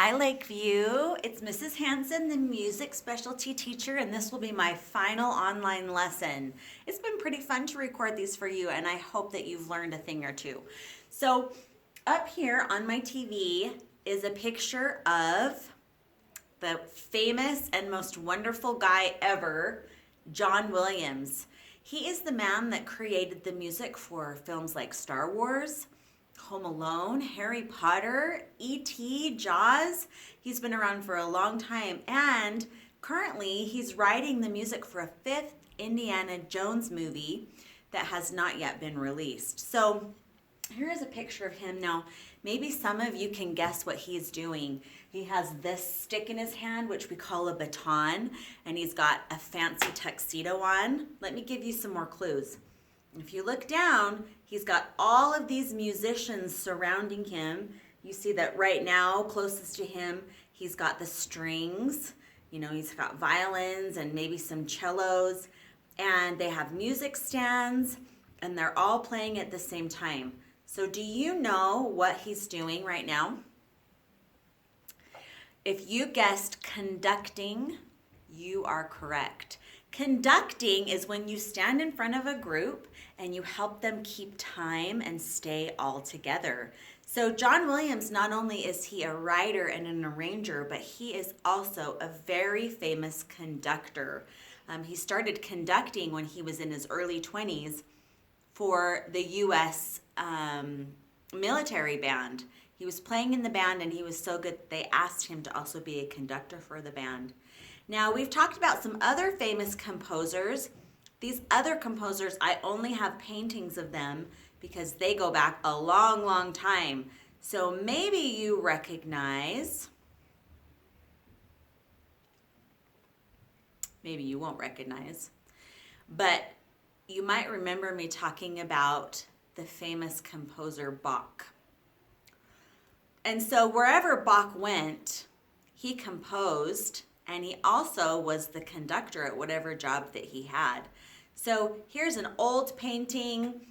Hi Lakeview, it's Mrs. Hanson, the music specialty teacher, and this will be my final online lesson. It's been pretty fun to record these for you, and I hope that you've learned a thing or two. So up here on my TV is a picture of the famous and most wonderful guy ever, John Williams. He is the man that created the music for films like Star Wars, Home Alone, Harry Potter, E.T., Jaws. He's been around for a long time, and currently he's writing the music for a fifth Indiana Jones movie that has not yet been released. So here is a picture of him. Now, maybe some of you can guess what he's doing. He has this stick in his hand, which we call a baton, and he's got a fancy tuxedo on. Let me give you some more clues. If you look down, he's got all of these musicians surrounding him. You see that right now, closest to him, he's got the strings. You know, he's got violins and maybe some cellos. And they have music stands, and they're all playing at the same time. So do you know what he's doing right now? If you guessed conducting, you are correct. Conducting is when you stand in front of a group and you help them keep time and stay all together. So John Williams, not only is he a writer and an arranger, but he is also a very famous conductor. He started conducting when he was in his early 20s for the U.S. Military band. He was playing in the band and he was so good they asked him to also be a conductor for the band. Now, we've talked about some other famous composers. These other composers, I only have paintings of them because they go back a long, long time. So maybe you recognize, maybe you won't recognize, but you might remember me talking about the famous composer Bach. And so wherever Bach went, he composed, and he also was the conductor at whatever job that he had. So here's an old painting.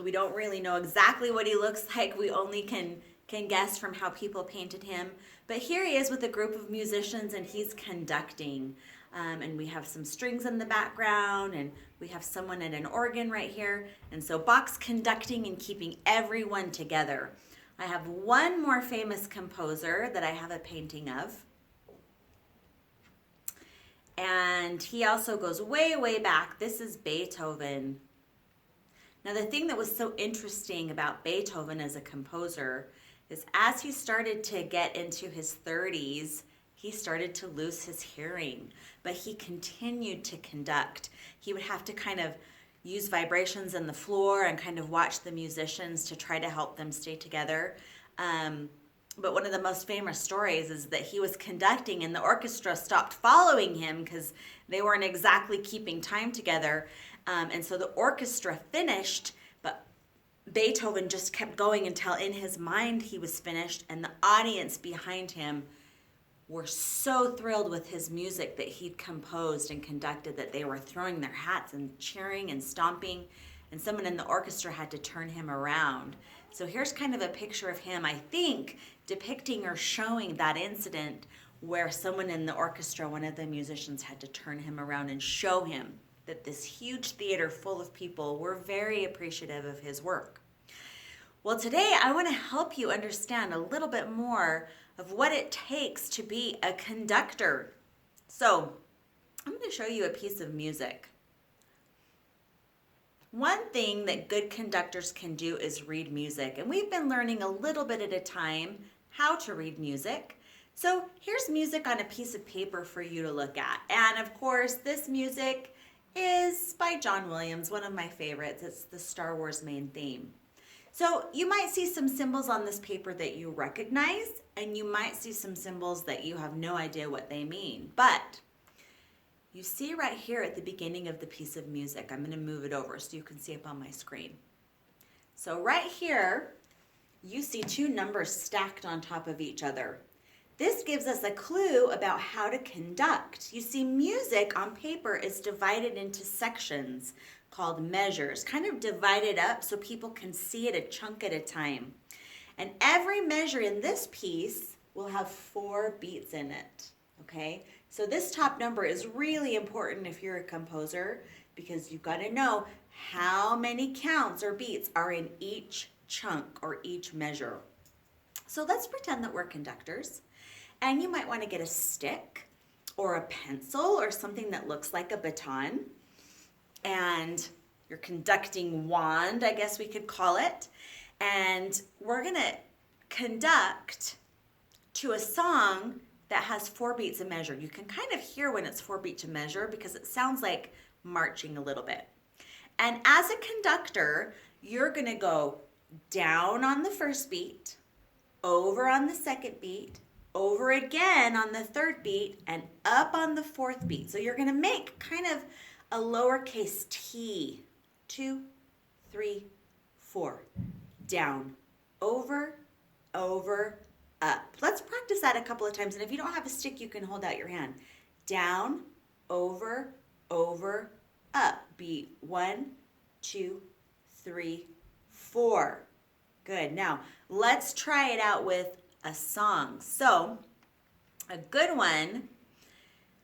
We don't really know exactly what he looks like. We only can guess from how people painted him. But here he is with a group of musicians, and he's conducting. And we have some strings in the background, and we have someone at an organ right here. And so Bach's conducting and keeping everyone together. I have one more famous composer that I have a painting of. And he also goes way, way back. This is Beethoven. Now, the thing that was so interesting about Beethoven as a composer is as he started to get into his 30s, he started to lose his hearing, but he continued to conduct. He would have to kind of use vibrations in the floor and kind of watch the musicians to try to help them stay together. But one of the most famous stories is that he was conducting and the orchestra stopped following him because they weren't exactly keeping time together. And so the orchestra finished, but Beethoven just kept going until in his mind he was finished, and the audience behind him were so thrilled with his music that he'd composed and conducted that they were throwing their hats and cheering and stomping, and someone in the orchestra had to turn him around. So here's kind of a picture of him, I think, depicting or showing that incident where someone in the orchestra, one of the musicians, had to turn him around and show him that this huge theater full of people were very appreciative of his work. Well, today I want to help you understand a little bit more of what it takes to be a conductor. So I'm going to show you a piece of music. One thing that good conductors can do is read music, and we've been learning a little bit at a time how to read music. So here's music on a piece of paper for you to look at. And of course, this music is by John Williams, one of my favorites. It's the Star Wars main theme. So you might see some symbols on this paper that you recognize, and you might see some symbols that you have no idea what they mean. But you see right here at the beginning of the piece of music, I'm going to move it over so you can see up on my screen. So right here, you see two numbers stacked on top of each other. This gives us a clue about how to conduct. You see, music on paper is divided into sections called measures, kind of divided up so people can see it a chunk at a time. And every measure in this piece will have 4 beats in it, okay? So this top number is really important if you're a composer because you've got to know how many counts or beats are in each chunk or each measure. So let's pretend that we're conductors, and you might want to get a stick or a pencil or something that looks like a baton, and your conducting wand, I guess we could call it, and we're going to conduct to a song that has 4 beats a measure. You can kind of hear when it's 4 beats a measure because it sounds like marching a little bit. And as a conductor, you're going to go down on the first beat, over on the second beat, over again on the third beat, and up on the fourth beat. So you're going to make kind of a lowercase t. 2, 3, 4. Down, over, over, up. Let's practice that a couple of times. And if you don't have a stick, you can hold out your hand. Down, over, over, up. Beat 1, 2, 3, 4. Good. Now, let's try it out with a song. So, a good one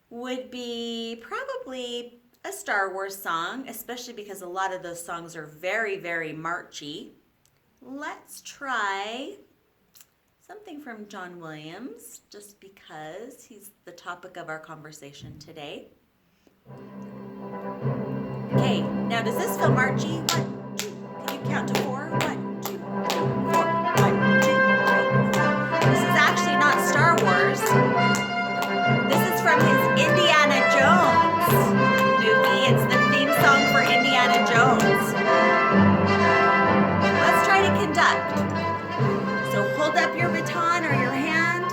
would be probably a Star Wars song, especially because a lot of those songs are very, very marchy. Let's try something from John Williams, just because he's the topic of our conversation today. Okay, now does this feel marchy? 1, 2, can you count to 4? 1, 2, 3, 4. 1, 2, 3, 4. This is actually not Star Wars. This is from his Indiana Jones movie. It's the theme song for Indiana Jones. Let's try to conduct. So hold up your baton or your hand.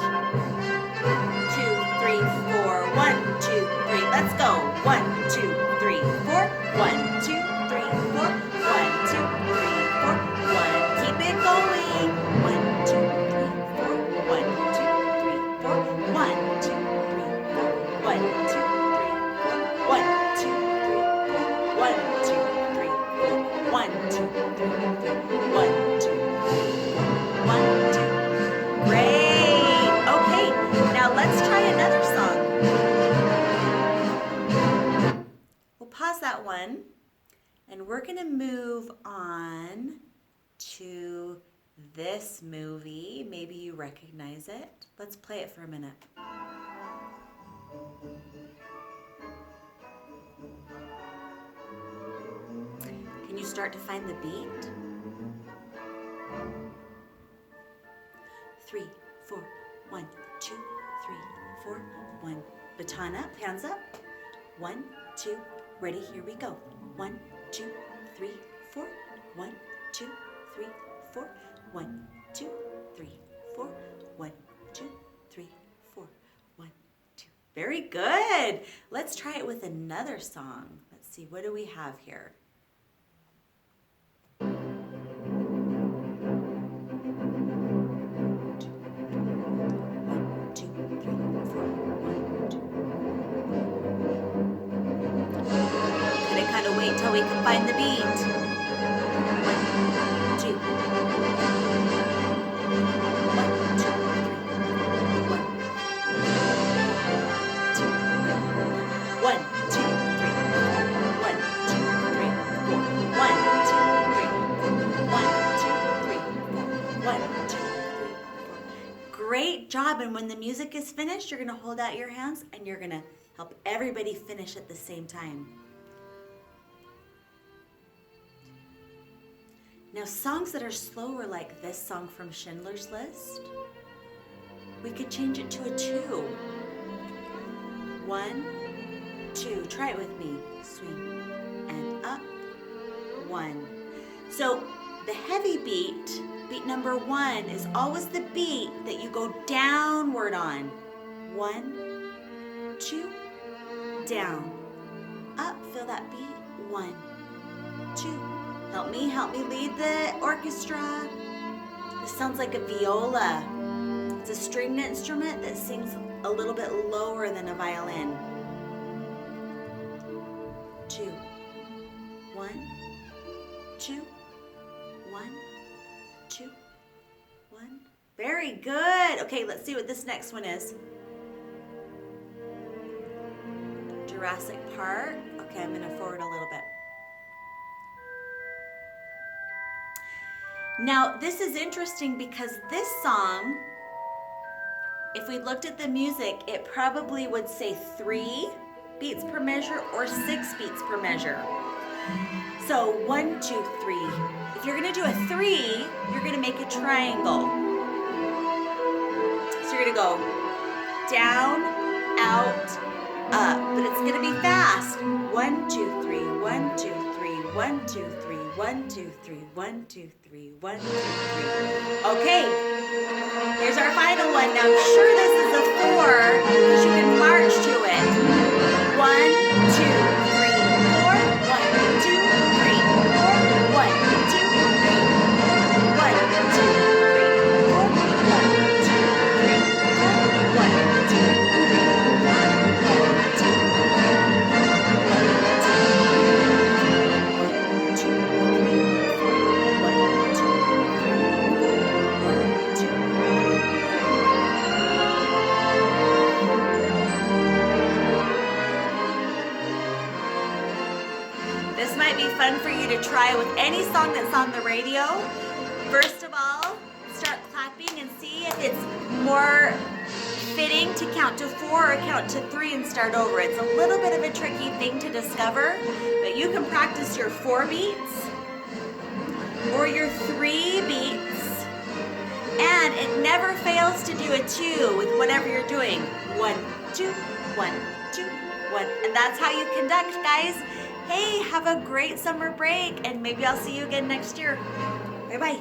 2, 3, 4. 1, 2, 3. Let's go. 1, 2, 3, 4. 1, 2, 3, 4. 1, 2, 3, 4. 1. Keep it going. 1, 2, 3, 4. 1, 2, 3, 4. 1, 2, 3, 4. 1, 2, 3, 4. 1, 2, 3, 4. 1, 2, 3, 4. 1, 2, 3, 4. 1, 2, 3, 4. 1, 2. Great. Okay, now let's try another song. We'll pause that one, and we're going to move on to this movie. Maybe you recognize it. Let's play it for a minute. Can you start to find the beat? 3, 4. 1, 2, 3, 4. 1. Baton up, hands up. 1, 2. Ready, here we go. 1, 2, 3, 4. 1, 2, 3, 4. 1, 2, 3, 4. 1, 2, 3, 4. 1, 2. Very good. Let's try it with another song. Let's see, what do we have here? Wait till we can find the beat. 1, 2. 1, 2, 3. 1, 2, 3. 1, 2, 3. 1, 2, 3. 1, 2, 3. 4. Great job. And when the music is finished, you're going to hold out your hands and you're going to help everybody finish at the same time. Now, songs that are slower, like this song from Schindler's List, we could change it to a 2. 1, 2. Try it with me. Swing and up. 1. So the heavy beat, beat number 1, is always the beat that you go downward on. 1, 2, down. Up, feel that beat. 1, 2. Help me lead the orchestra. This sounds like a viola. It's a stringed instrument that sings a little bit lower than a violin. 2, 1, 2, 1, 2, 1, Very good. Okay, let's see what this next one is. Jurassic Park. Okay, I'm going to forward a little bit. Now, this is interesting because this song, if we looked at the music, it probably would say 3 beats per measure or 6 beats per measure. So 1, 2, 3. If you're going to do a 3, you're going to make a triangle. So you're going to go down, out, up, but it's going to be fast. 1, 2, 3, 1, 2, 3, 1, 2, 3, 1, 2, 3, 1, 2, 3, 1, 2, 3. Okay, here's our final one. Now I'm sure this is a 4 because you can march to it. 1, 2, 3, 4. 1, 2, 3, 4. 1, 2, 3, 4. 1, 2, 3, 4. 1, 2, 3, 4. 1, 2, 3, This might be fun for you to try with any song that's on the radio. First of all, start clapping and see if it's more fitting to count to 4 or count to 3 and start over. It's a little bit of a tricky thing to discover, but you can practice your 4 beats or your 3 beats, and it never fails to do a 2 with whatever you're doing. 1, 2, 1, 2, 1, and that's how you conduct, guys. Hey, have a great summer break, and maybe I'll see you again next year. Bye-bye.